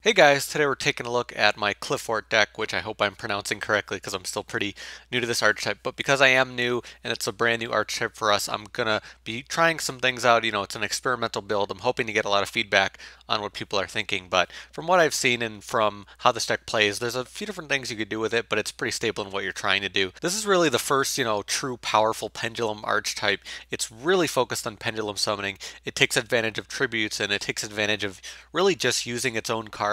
Hey guys, today we're taking a look at my Qliphort deck, which I hope I'm pronouncing correctly because I'm still pretty new to this archetype. But because I am new and it's a brand new archetype for us, I'm gonna be trying some things out. It's an experimental build. I'm hoping to get a lot of feedback on what people are thinking. But from what I've seen and from how this deck plays, there's a few different things you could do with it, but it's pretty stable in what you're trying to do. This is really the first, true powerful pendulum archetype. It's really focused on pendulum summoning. It takes advantage of tributes and it takes advantage of really just using its own cards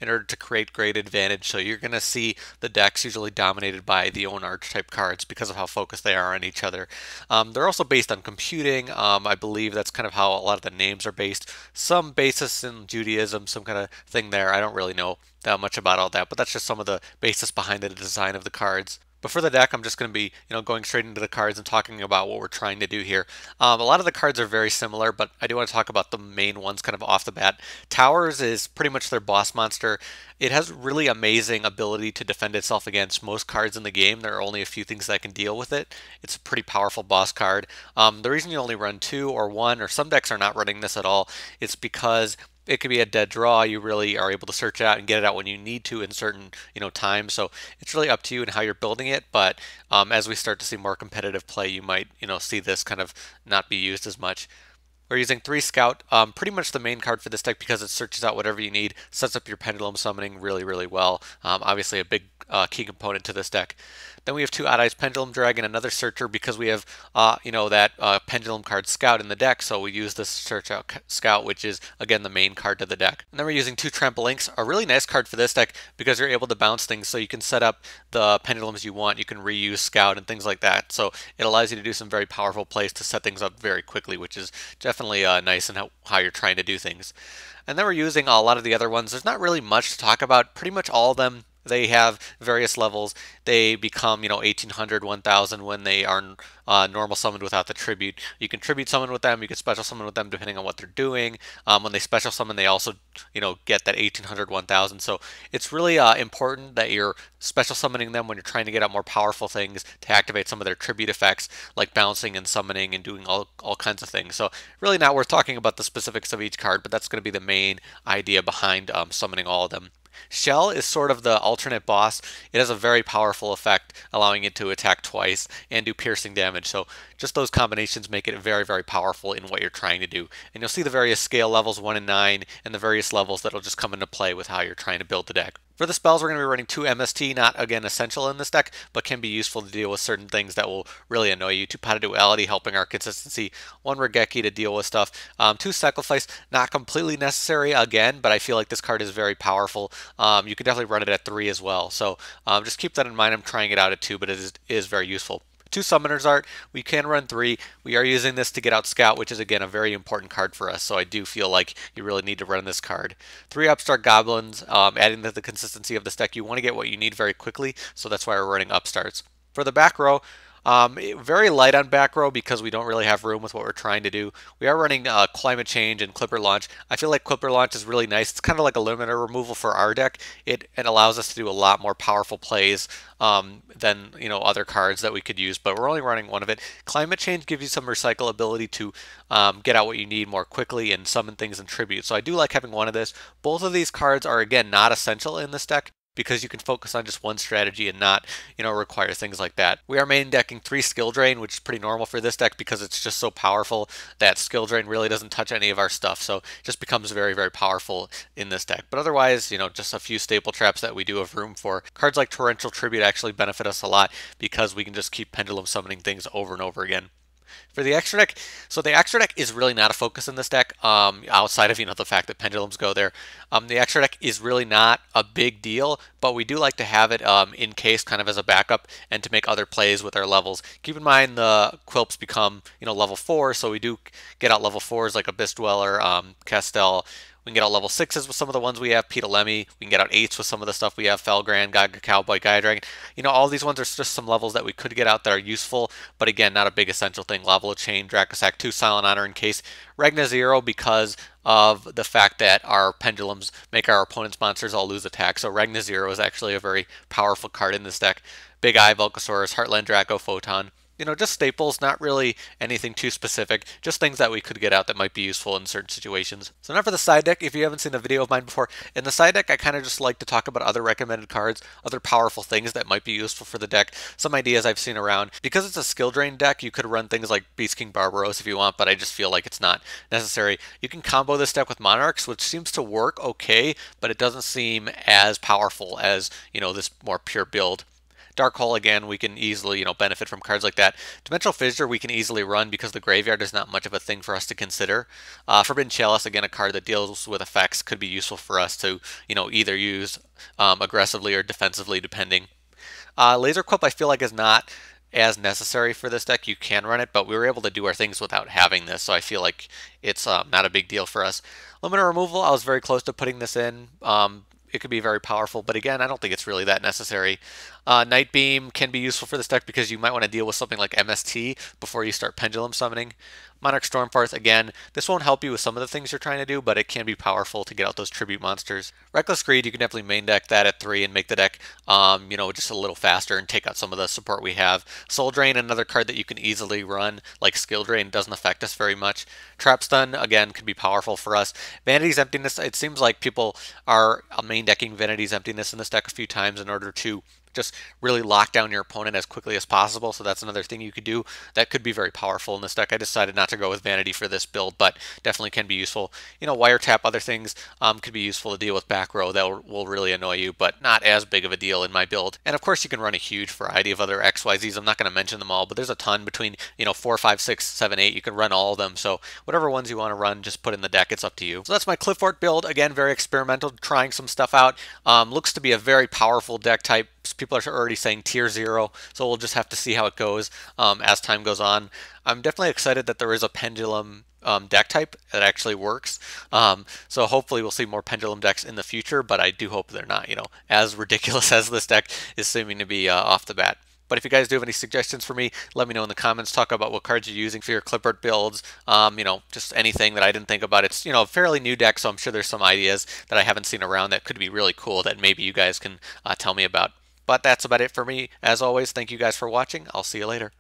in order to create great advantage. So you're going to see the decks usually dominated by the own archetype cards because of how focused they are on each other. They're also based on computing. I believe that's kind of how a lot of the names are based. Some basis in Judaism, some kind of thing there. I don't really know that much about all that, but that's just some of the basis behind the design of the cards. But for the deck, I'm just going to be, going straight into the cards and talking about what we're trying to do here. A lot of the cards are very similar, but I do want to talk about the main ones kind of off the bat. Towers is pretty much their boss monster. It has really amazing ability to defend itself against most cards in the game. There are only a few things that can deal with it. It's a pretty powerful boss card. The reason you only run two or one, or some decks are not running this at all, it's because it could be a dead draw. You really are able to search it out and get it out when you need to in certain times. So it's really up to you and how you're building it. But as we start to see more competitive play, you might see this kind of not be used as much. We're using 3 Scout, pretty much the main card for this deck because it searches out whatever you need, sets up your Pendulum summoning really, really well. Obviously a big key component to this deck. Then we have 2 Odd Eyes Pendulum Dragon, another searcher because we have, that Pendulum card Scout in the deck, so we use this Search Out Scout, which is, again, the main card to the deck. And then we're using 2 Trampolynx, a really nice card for this deck because you're able to bounce things, so you can set up the Pendulums you want, you can reuse Scout and things like that. So it allows you to do some very powerful plays to set things up very quickly, which is definitely nice in how you're trying to do things. And then we're using a lot of the other ones. There's not really much to talk about. Pretty much all of them, they have various levels. They become, 1800, 1000 when they are normal summoned without the tribute. You can tribute summon with them. You can special summon with them depending on what they're doing. When they special summon, they also, get that 1800, 1000. So it's really important that you're special summoning them when you're trying to get out more powerful things to activate some of their tribute effects, like bouncing and summoning and doing all kinds of things. So really not worth talking about the specifics of each card, but that's going to be the main idea behind summoning all of them. Shell is sort of the alternate boss. It has a very powerful effect, allowing it to attack twice and do piercing damage. So just those combinations make it very, very powerful in what you're trying to do. And you'll see the various scale levels 1 and 9 and the various levels that'll just come into play with how you're trying to build the deck. For the spells, we're going to be running 2 MST, not again essential in this deck, but can be useful to deal with certain things that will really annoy you. 2 Pot of Duality, helping our consistency. 1 Raigeki to deal with stuff. 2 Saqlifice, not completely necessary again, but I feel like this card is very powerful. You can definitely run it at 3 as well. So just keep that in mind. I'm trying it out at 2, but it is very useful. 2 Summoner's Art, we can run 3. We are using this to get out Scout, which is again a very important card for us, so I do feel like you really need to run this card. 3 Upstart Goblins, adding to the consistency of this deck. You want to get what you need very quickly, so that's why we're running Upstarts. For the back row, very light on back row because we don't really have room with what we're trying to do. We are running Qlimate Change and Qlipper Launch. I feel like Qlipper Launch is really nice. It's kind of like a limiter removal for our deck. It allows us to do a lot more powerful plays than other cards that we could use, but we're only running one of it. Qlimate Change gives you some recyclability to get out what you need more quickly and summon things in tribute. So I do like having one of this. Both of these cards are again not essential in this deck, because you can focus on just one strategy and not, require things like that. We are main decking 3 Skill Drain, which is pretty normal for this deck because it's just so powerful that Skill Drain really doesn't touch any of our stuff, so it just becomes very, very powerful in this deck. But otherwise, just a few staple traps that we do have room for. Cards like Torrential Tribute actually benefit us a lot because we can just keep Pendulum summoning things over and over again. For the extra deck, so the extra deck is really not a focus in this deck, outside of the fact that pendulums go there. The extra deck is really not a big deal, but we do like to have it in case, kind of as a backup, and to make other plays with our levels. Keep in mind the Quilps become level 4, so we do get out level 4s like Abyss Dweller, Castel. We can get out level 6s with some of the ones we have, Ptolemy. We can get out 8s with some of the stuff we have, Felgrand, Gagaga Cowboy, Gaia Dragon. All these ones are just some levels that we could get out that are useful, but again, not a big essential thing. Lavalval Chain, Dracossack, 2 Silent Honor in case. Ragnazero because of the fact that our pendulums make our opponent's monsters all lose attack. So Ragnazero is actually a very powerful card in this deck. Big Eye, Volcsaurus, Heartlandraco, Photon. just staples, not really anything too specific, just things that we could get out that might be useful in certain situations. So now for the side deck, if you haven't seen a video of mine before, in the side deck I kind of just like to talk about other recommended cards, other powerful things that might be useful for the deck, some ideas I've seen around. Because it's a skill drain deck, you could run things like Beast King Barbaros if you want, but I just feel like it's not necessary. You can combo this deck with Monarchs, which seems to work okay, but it doesn't seem as powerful as, this more pure build. Dark Hole, again, we can easily, benefit from cards like that. Dimensional Fissure we can easily run because the graveyard is not much of a thing for us to consider. Forbidden Chalice, again, a card that deals with effects, could be useful for us to, either use aggressively or defensively, depending. Laser Quip, I feel like, is not as necessary for this deck. You can run it, but we were able to do our things without having this, so I feel like it's not a big deal for us. Limiter Removal, I was very close to putting this in. It could be very powerful, but again, I don't think it's really that necessary. Night Beam can be useful for this deck because you might want to deal with something like MST before you start Pendulum summoning. Monarch Stormforth, again, this won't help you with some of the things you're trying to do, but it can be powerful to get out those tribute monsters. Reckless Greed, you can definitely main deck that at 3 and make the deck, just a little faster and take out some of the support we have. Soul Drain, another card that you can easily run, like Skill Drain, doesn't affect us very much. Trap Stun, again, could be powerful for us. Vanity's Emptiness, it seems like people are main decking Vanity's Emptiness in this deck a few times in order to just really lock down your opponent as quickly as possible. So that's another thing you could do that could be very powerful in this deck. I decided not to go with Vanity for this build, but definitely can be useful. Wiretap, other things could be useful to deal with back row that will really annoy you, but not as big of a deal in my build. And of course you can run a huge variety of other XYZs. I'm not going to mention them all, but there's a ton between 4, 5, 6, 7, 8. You can run all of them. So whatever ones you want to run, just put in the deck. It's up to you. So that's my Qliphort build. Again, very experimental, trying some stuff out. Looks to be a very powerful deck type. People are already saying tier 0, so we'll just have to see how it goes as time goes on. I'm definitely excited that there is a Pendulum deck type that actually works. So hopefully we'll see more Pendulum decks in the future, but I do hope they're not, as ridiculous as this deck is seeming to be off the bat. But if you guys do have any suggestions for me, let me know in the comments. Talk about what cards you're using for your Qliphort builds. Just anything that I didn't think about. It's, a fairly new deck, so I'm sure there's some ideas that I haven't seen around that could be really cool that maybe you guys can tell me about. But that's about it for me. As always, thank you guys for watching. I'll see you later.